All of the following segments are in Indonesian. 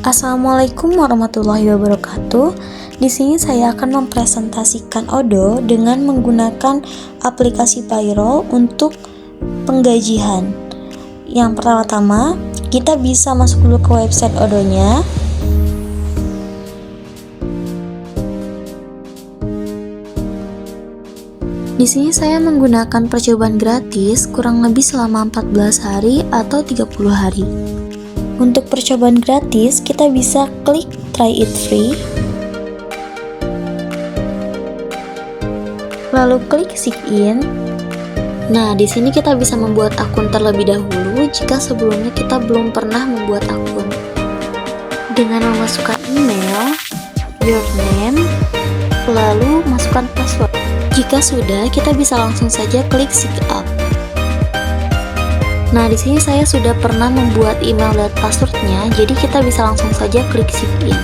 Assalamualaikum warahmatullahi wabarakatuh. Di sini saya akan mempresentasikan Odoo dengan menggunakan aplikasi Payroll untuk penggajian. Yang pertama-tama, kita bisa masuk dulu ke website Odoo-nya. Di sini saya menggunakan percobaan gratis kurang lebih selama 14 hari atau 30 hari. Untuk percobaan gratis, kita bisa klik try it free, lalu klik sign in. Nah, di sini kita bisa membuat akun terlebih dahulu jika sebelumnya kita belum pernah membuat akun. Dengan memasukkan email, your name, lalu masukkan password. Jika sudah, kita bisa langsung saja klik sign up. Nah, di sini saya sudah pernah membuat email dan passwordnya, jadi kita bisa langsung saja klik sign in.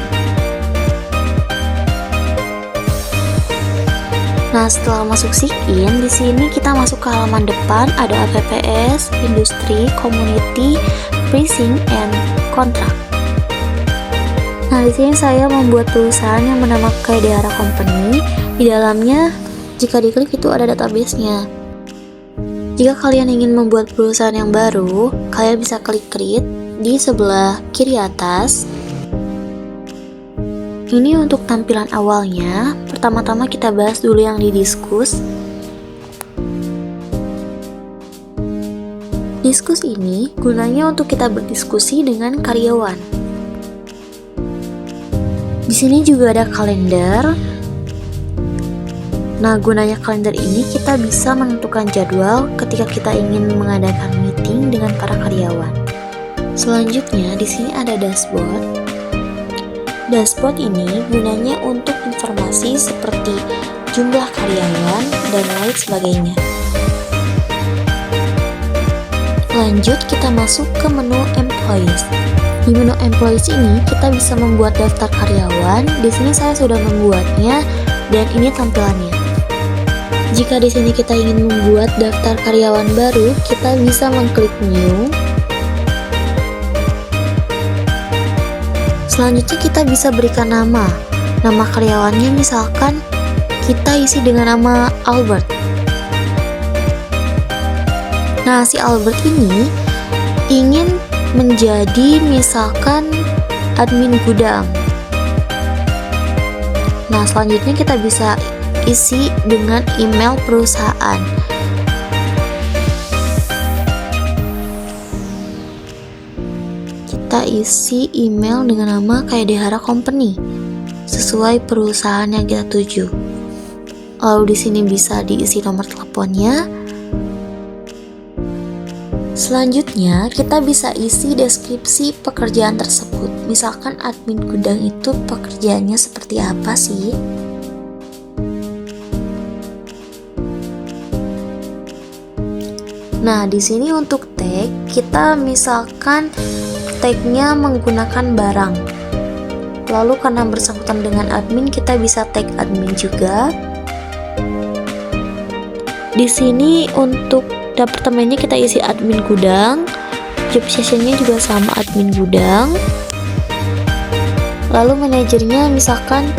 Nah, setelah masuk sign in, di sini kita masuk ke halaman depan, ada APPS, Industri, Community, Pricing, and Contract. Nah, di sini saya membuat perusahaan yang bernama Kaidehara Company. Di dalamnya, jika diklik itu ada database-nya. Jika kalian ingin membuat perusahaan yang baru, kalian bisa klik create di sebelah kiri atas. Ini untuk tampilan awalnya. Pertama-tama kita bahas dulu yang didiskus. Diskus ini gunanya untuk kita berdiskusi dengan karyawan. Di sini juga ada kalender. Nah, gunanya kalender ini kita bisa menentukan jadwal ketika kita ingin mengadakan meeting dengan para karyawan. Selanjutnya, di sini ada dashboard. Dashboard ini gunanya untuk informasi seperti jumlah karyawan dan lain sebagainya. Lanjut, kita masuk ke menu employees. Di menu employees ini kita bisa membuat daftar karyawan. Di sini saya sudah membuatnya dan ini tampilannya. Jika di sini kita ingin membuat daftar karyawan baru, kita bisa mengklik new. Selanjutnya kita bisa berikan nama. Nama karyawannya misalkan kita isi dengan nama Albert. Nah, si Albert ini ingin menjadi misalkan admin gudang. Nah, selanjutnya kita bisa isi dengan email perusahaan. Kita isi email dengan nama Kaidehara Company sesuai perusahaan yang kita tuju. Lalu di sini bisa diisi nomor teleponnya. Selanjutnya, kita bisa isi deskripsi pekerjaan tersebut. Misalkan admin gudang itu pekerjaannya seperti apa sih? Nah, di sini untuk tag, kita misalkan tagnya menggunakan barang. Lalu karena bersangkutan dengan admin, kita bisa tag admin juga. Di sini untuk departemennya kita isi admin gudang. Job sessionnya juga sama admin gudang. Lalu manajernya misalkan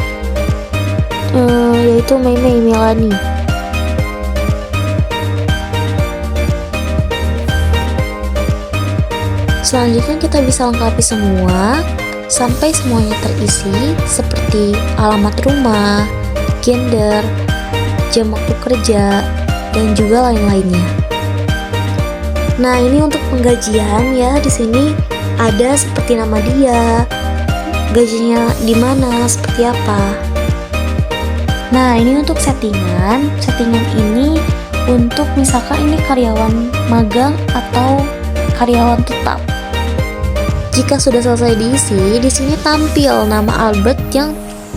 yaitu Mei Melani. Selanjutnya kita bisa lengkapi semua sampai semuanya terisi seperti alamat rumah, gender, jam waktu kerja, dan juga lain-lainnya. Nah, ini untuk penggajian ya. Di sini ada seperti nama dia, gajinya di mana, seperti apa. Nah, ini untuk settingan. Settingan ini untuk misalkan ini karyawan magang atau karyawan tetap. Jika sudah selesai diisi, di sini tampil nama Albert yang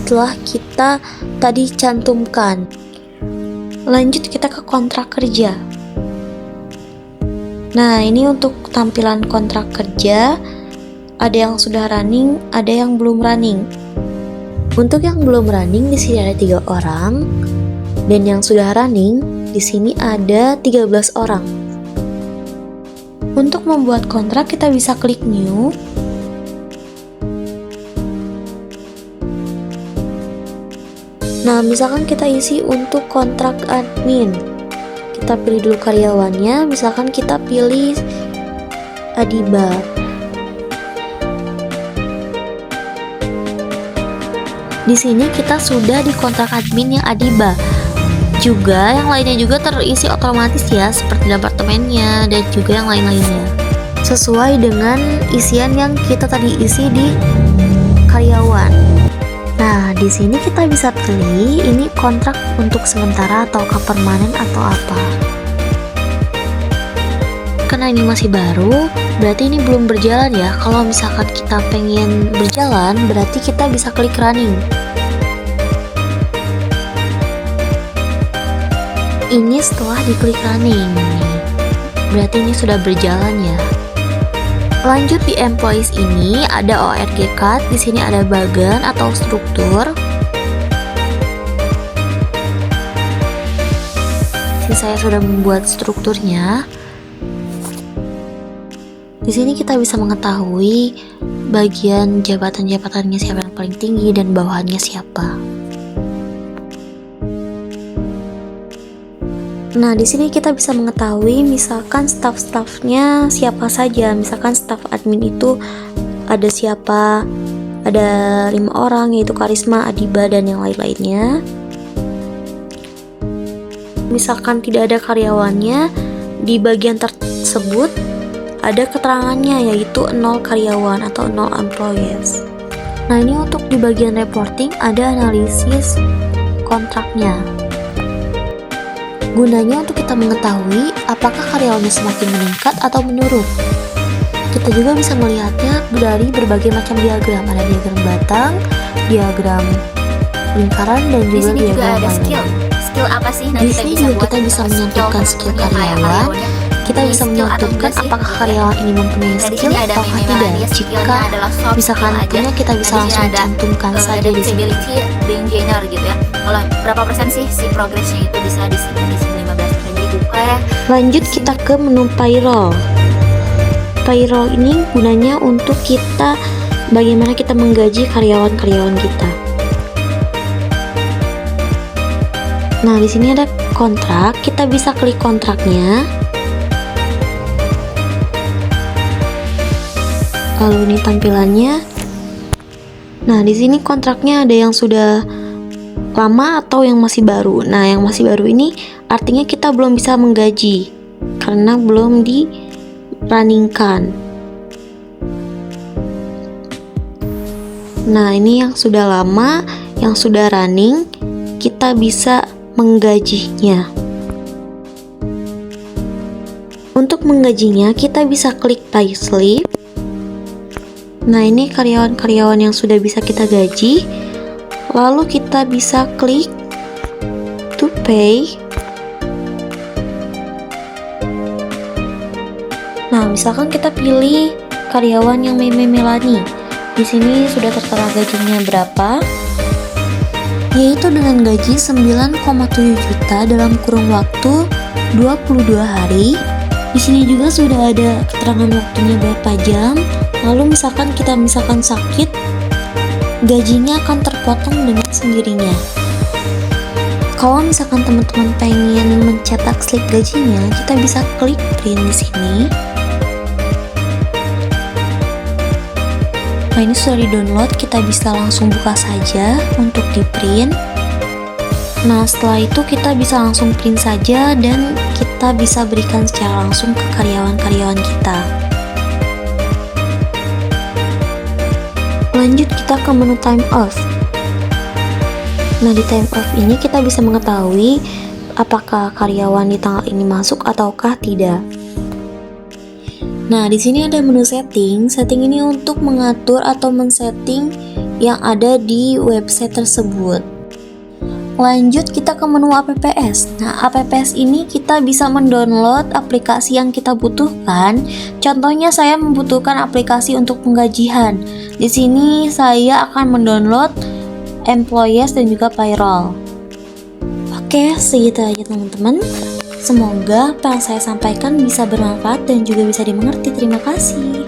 telah kita tadi cantumkan. Lanjut kita ke kontrak kerja. Nah, ini untuk tampilan kontrak kerja. Ada yang sudah running, ada yang belum running. Untuk yang belum running di sini ada 3 orang, dan yang sudah running di sini ada 13 orang. Untuk membuat kontrak kita bisa klik new. Nah, misalkan kita isi untuk kontrak admin. Kita pilih dulu karyawannya, misalkan kita pilih Adiba. Di sini kita sudah di kontrak admin yang Adiba. Juga yang lainnya juga terisi otomatis ya, seperti departemennya dan juga yang lain-lainnya. Sesuai dengan isian yang kita tadi isi di karyawan. Nah, di sini kita bisa pilih ini kontrak untuk sementara atau permanen atau apa. Karena ini masih baru, berarti ini belum berjalan ya. Kalau misalkan kita pengen berjalan, berarti kita bisa klik running. Ini setelah diklik running, berarti ini sudah berjalan ya. Lanjut di employees ini ada ORG card, di sini ada bagan atau struktur. Di sini saya sudah membuat strukturnya. Di sini kita bisa mengetahui bagian jabatan-jabatannya siapa yang paling tinggi dan bawahannya siapa. Nah, di sini kita bisa mengetahui misalkan staff-staffnya siapa saja. Misalkan staff admin itu ada siapa, ada 5 orang, yaitu Karisma, Adiba, dan yang lain-lainnya. Misalkan tidak ada karyawannya, di bagian tersebut ada keterangannya, yaitu 0 karyawan atau 0 employees. Nah, ini untuk di bagian reporting ada analisis kontraknya. Gunanya untuk kita mengetahui apakah karyawannya semakin meningkat atau menurun. Kita juga bisa melihatnya dari berbagai macam diagram. Ada diagram batang, diagram lingkaran, dan juga diagram ada skill. Skill apa sih? Di sini juga kita bisa menyentuhkan skill karyawan. Kita bisa menentukan apakah karyawan ini mempunyai skill atau tidak. Jika misalkan punya, kita bisa langsung cantumkan saja di sini. Beginner gitu ya. Kalau berapa persen sih si progresnya itu bisa di sini 15%. Jadi buka ya. Lanjut kita ke menu payroll. Payroll ini gunanya untuk kita bagaimana kita menggaji karyawan-karyawan kita. Nah, di sini ada kontrak. Kita bisa klik kontraknya. Lalu ini tampilannya. Nah, di sini kontraknya ada yang sudah lama atau yang masih baru. Nah, yang masih baru ini artinya kita belum bisa menggaji karena belum di runningkan. Nah, ini yang sudah lama, yang sudah running, kita bisa menggajinya. Untuk menggajinya, kita bisa klik pay slip. Nah, ini karyawan-karyawan yang sudah bisa kita gaji. Lalu kita bisa klik to pay. Nah, misalkan kita pilih karyawan yang Melani. Di sini sudah tertera gajinya berapa, yaitu dengan gaji 9,7 juta dalam kurun waktu 22 hari. Di sini juga sudah ada keterangan waktunya berapa jam. Lalu misalkan kita sakit, gajinya akan terpotong dengan sendirinya. Kalau misalkan teman-teman pengen mencetak slip gajinya, kita bisa klik print di sini. Nah, ini sudah di-download, kita bisa langsung buka saja untuk di-print. Nah, setelah itu kita bisa langsung print saja dan kita bisa berikan secara langsung ke karyawan-karyawan kita. Lanjut kita ke menu time off. Nah, di time off ini kita bisa mengetahui apakah karyawan di tanggal ini masuk ataukah tidak. Nah, di sini ada menu setting. Setting ini untuk mengatur atau men-setting yang ada di website tersebut. Lanjut kita ke menu APPS. Nah, APPS ini kita bisa mendownload aplikasi yang kita butuhkan. Contohnya saya membutuhkan aplikasi untuk penggajian. Di sini saya akan mendownload employees dan juga payroll. Oke, segitu aja teman-teman. Semoga apa yang saya sampaikan bisa bermanfaat dan juga bisa dimengerti. Terima kasih.